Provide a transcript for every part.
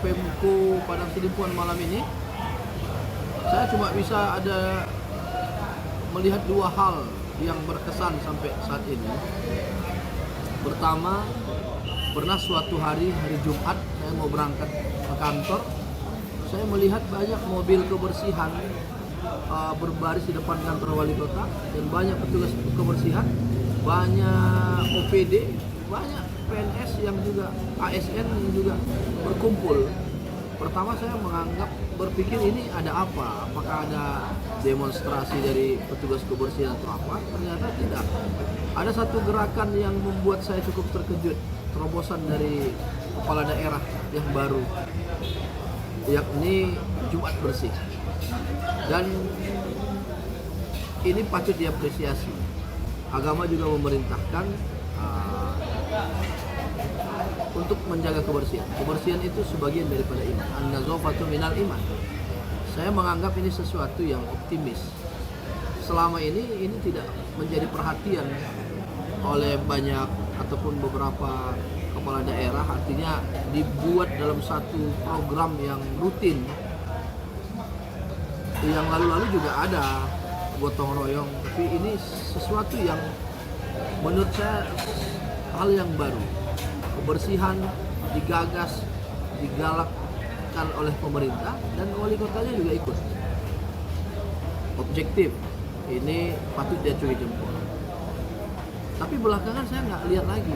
Pemko Padang Sidempuan malam ini, saya cuma bisa melihat dua hal yang berkesan sampai saat ini. Pertama, pernah suatu hari Jumat, saya mau berangkat ke kantor, saya melihat banyak mobil kebersihan berbaris di depan kantor wali kota, dan banyak petugas kebersihan, banyak OPD, banyak PNS yang juga ASN yang juga berkumpul. Pertama saya berpikir ini ada apa? Apakah ada demonstrasi dari petugas kebersihan atau apa? Ternyata tidak. Ada satu gerakan yang membuat saya cukup terkejut, terobosan dari kepala daerah yang baru, yakni Jumat Bersih. Dan ini patut diapresiasi. Agama juga memerintahkan untuk menjaga kebersihan. Kebersihan itu sebagian daripada iman. An-nazafatu minal iman. Saya menganggap ini sesuatu yang optimis. Selama ini tidak menjadi perhatian oleh banyak ataupun beberapa kepala daerah, artinya dibuat dalam satu program yang rutin. Yang lalu-lalu juga ada gotong royong, tapi ini sesuatu yang menurut saya hal yang baru. Kebersihan digagas, digalakkan oleh pemerintah, dan wali kotanya juga ikut. Objektif, ini patut diacungi jempol. Tapi belakangan saya nggak lihat lagi.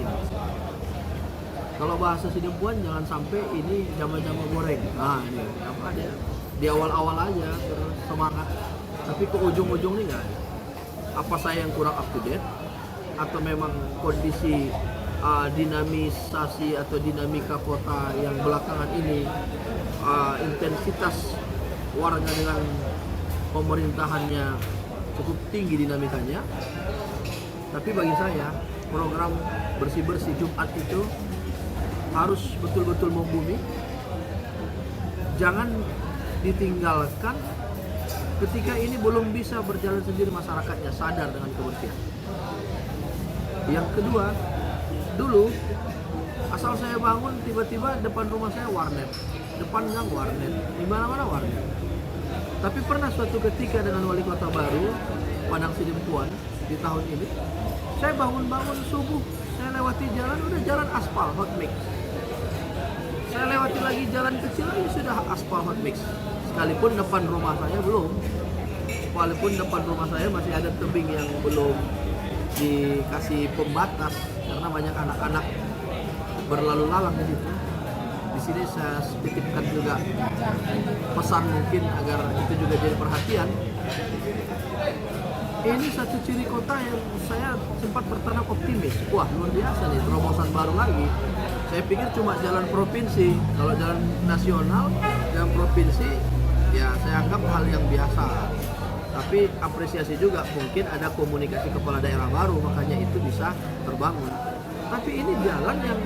Kalau bahasa Sidempuan, jangan sampai ini jama-jama goreng. Nah ini apa ada di awal-awal aja bersemangat, tapi ke ujung-ujung ini nggak ada. Apa saya yang kurang up to date, atau memang kondisi dinamisasi atau dinamika kota yang belakangan ini, intensitas warga dengan pemerintahannya cukup tinggi dinamikanya. Tapi bagi saya program bersih-bersih Jumat itu harus betul-betul membumi, jangan ditinggalkan ketika ini belum bisa berjalan sendiri, masyarakatnya sadar dengan kebersihan. Yang kedua, dulu asal saya bangun tiba-tiba depan rumah saya warnet, depan gang warnet, di mana-mana warnet. Tapi pernah suatu ketika dengan wali kota baru Padang Sidempuan di tahun ini, saya bangun subuh, saya lewati jalan, udah jalan aspal hot mix. Saya lewati lagi jalan kecil lagi sudah aspal hot mix. Sekalipun depan rumah saya belum, walaupun depan rumah saya masih ada tebing yang belum dikasih pembatas karena banyak anak-anak berlalu lalang di situ. Di sini saya titipkan juga pesan mungkin agar itu juga jadi perhatian. Ini satu ciri kota yang saya sempat tertanam optimis. Wah, luar biasa nih, terobosan baru lagi. Saya pikir cuma jalan provinsi. Kalau jalan nasional, jalan provinsi, ya saya anggap hal yang biasa. Tapi apresiasi juga, mungkin ada komunikasi kepala daerah baru, makanya itu bisa terbangun. Tapi ini jalan yang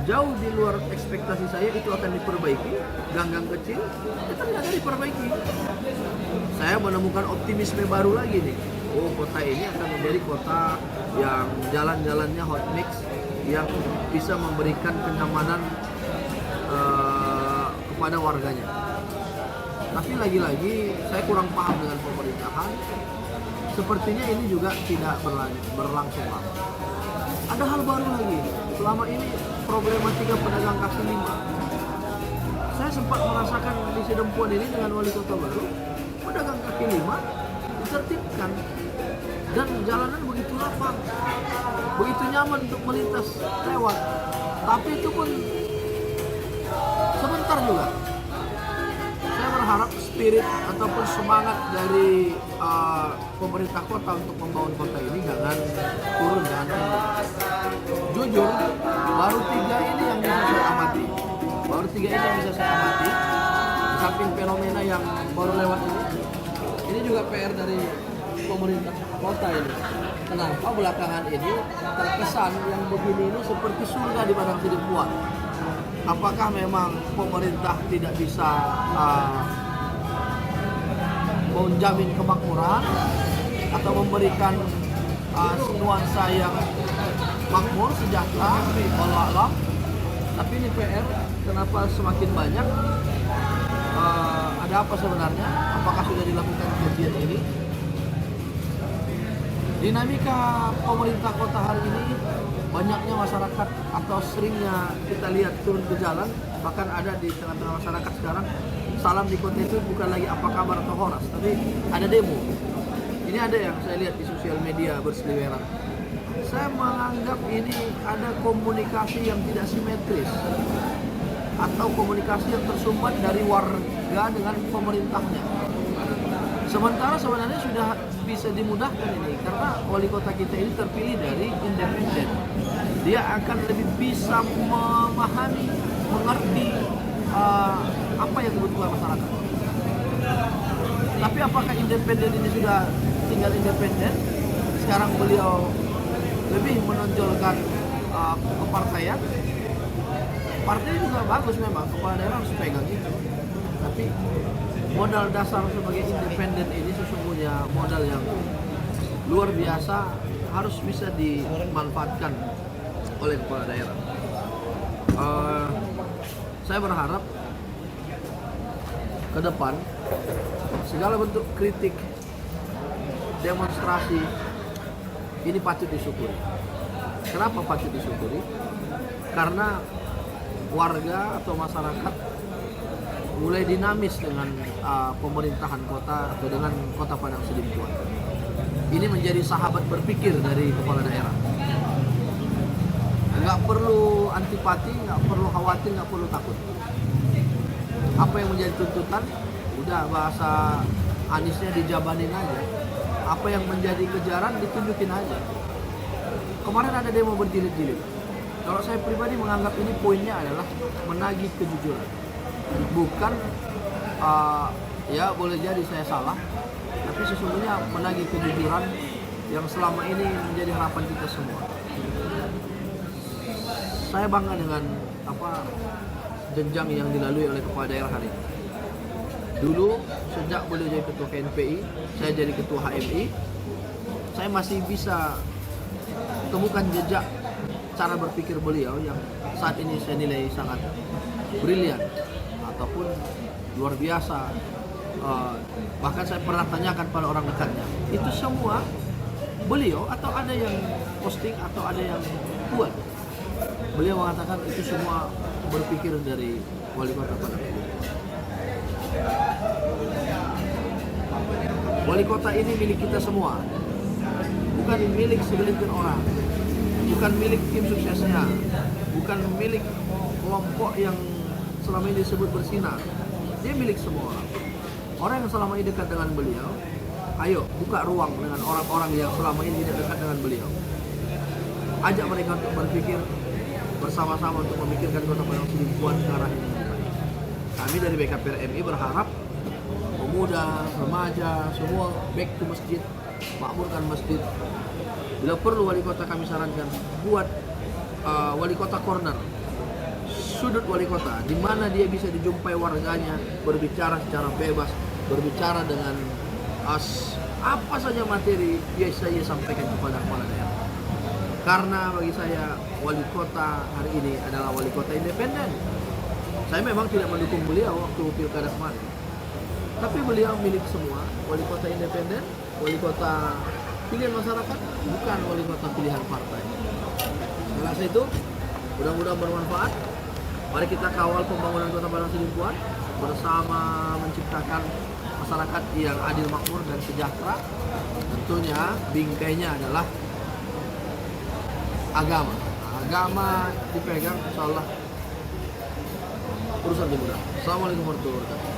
jauh di luar ekspektasi saya, itu akan diperbaiki. Gang-gang kecil, itu ternyata diperbaiki. Saya menemukan optimisme baru lagi nih. Oh, kota ini akan menjadi kota yang jalan-jalannya hot mix, yang bisa memberikan kenyamanan kepada warganya. Tapi lagi-lagi saya kurang paham dengan pemerintahan. Sepertinya ini juga tidak berlangsung lama. Ada hal baru lagi. Selama ini problematika pedagang kaki lima. Saya sempat merasakan di Sidempuan ini dengan wali kota baru, pedagang kaki lima ditertibkan dan jalanan begitu lapang, begitu nyaman untuk melintas lewat. Tapi itu pun sebentar juga. Saya berharap spirit ataupun semangat dari pemerintah kota untuk membangun kota ini jangan turun, jangan turun. Jujur, baru 3 ini yang bisa saya amati. Di samping fenomena yang baru lewat ini juga PR dari pemerintah kota ini. Kenapa belakangan ini terkesan yang begini ini seperti surga di Padang Sidempuan? Apakah memang pemerintah tidak bisa menjamin kemakmuran atau memberikan nuansa yang makmur, sejahtera? Wallah alam. Tapi ini PR, kenapa semakin banyak? Ada apa sebenarnya? Apakah sudah dilakukan kajian ini? Dinamika pemerintah kota hari ini, banyaknya masyarakat atau seringnya kita lihat turun ke jalan, bahkan ada di tengah-tengah masyarakat sekarang, salam di kota itu bukan lagi apa kabar atau horas, tapi ada demo. Ini ada yang saya lihat di sosial media berseliweran. Saya menganggap ini ada komunikasi yang tidak simetris atau komunikasi yang tersumbat dari warga dengan pemerintahnya. Sementara sebenarnya sudah bisa dimudahkan ini karena wali kota kita ini terpilih dari independen. Dia akan lebih bisa memahami, mengerti apa yang kebutuhan masyarakat. Tapi apakah independen ini sudah tinggal independen? Sekarang beliau lebih menonjolkan kepartaian. Partai juga bagus memang, kepala daerah harus pegang itu. Tapi modal dasar sebagai independen ini sesungguhnya modal yang luar biasa, harus bisa dimanfaatkan oleh kepala daerah. Saya berharap ke depan segala bentuk kritik, demonstrasi ini patut disyukuri. Kenapa patut disyukuri? Karena warga atau masyarakat mulai dinamis dengan pemerintahan kota atau dengan Kota Padang Sidimpuan. Ini menjadi sahabat berpikir dari kepala daerah. Nggak perlu antipati, nggak perlu khawatir, nggak perlu takut. Apa yang menjadi tuntutan, udah bahasa Anisnya dijabanin aja. Apa yang menjadi kejaran ditunjukin aja. Kemarin ada demo berjilid-jilid. Kalau saya pribadi menganggap ini poinnya adalah menagih kejujuran. Bukan ya boleh jadi saya salah, tapi sesungguhnya menagih kejujuran yang selama ini menjadi harapan kita semua. Saya bangga dengan jenjang yang dilalui oleh kepala daerah hari ini. Dulu sejak beliau jadi ketua KNPI, saya jadi ketua HMI, saya masih bisa temukan jejak cara berpikir beliau yang saat ini saya nilai sangat brilian ataupun luar biasa. Bahkan saya pernah tanyakan pada orang dekatnya, itu semua beliau atau ada yang posting atau ada yang buat? Beliau mengatakan itu semua berpikir dari wali kota Padang. Wali kota ini milik kita semua, bukan milik segelintir orang, bukan milik tim suksesnya, bukan milik kelompok yang selama ini disebut bersinar. Dia milik semua orang. Orang yang selama ini dekat dengan beliau, ayo buka ruang dengan orang-orang yang selama ini tidak dekat dengan beliau. Ajak mereka untuk berpikir bersama-sama untuk memikirkan Kota Padang Sidimpuan ke arah yang lebih baik. Kami dari BKPR MI berharap pemuda, remaja, semua back to masjid, makmurkan masjid. Bila perlu wali kota kami sarankan buat wali kota corner, sudut wali kota, di mana dia bisa dijumpai warganya, berbicara secara bebas, berbicara dengan apa saja materi biasa ia sampaikan kepada kepala daerah. Karena bagi saya wali kota hari ini adalah wali kota independen. Saya memang tidak mendukung beliau waktu pilkada kemarin, tapi beliau milik semua. Wali kota independen, wali kota pilihan masyarakat, bukan wali kota pilihan partai. Saya rasa itu mudah-mudahan bermanfaat. Mari kita kawal pembangunan Kota Padang Sidimpuan bersama menciptakan masyarakat yang adil, makmur, dan sejahtera. Tentunya bingkainya adalah agama. Agama dipegang, insya Allah urusan dimudah. Assalamualaikum warahmatullahi wabarakatuh.